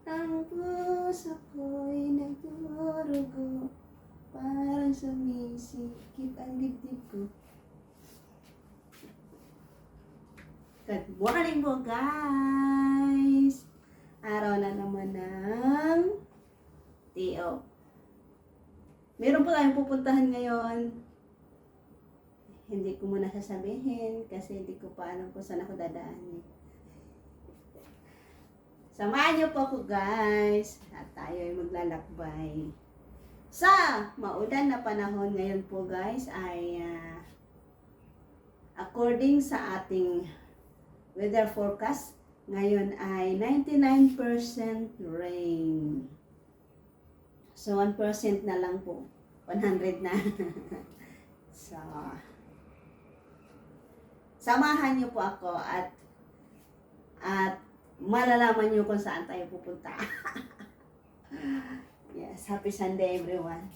Ang puso ko'y nagdurugo, parang sumisikip ang dibdib ko. Good morning po guys! Araw na naman ng Tio. Meron po tayong pupuntahan ngayon. Hindi ko muna sasabihin kasi hindi ko pa alam kung saan ako dadaan. Samahan niyo po ako guys at tayo ay maglalakbay. Sa maulan na panahon ngayon po guys ay according sa ating weather forecast, ngayon ay 99% rain. So 1% na lang po. 100 na. So samahan niyo po ako at malalaman niyo kung saan tayo pupunta. Yes, happy Sunday everyone.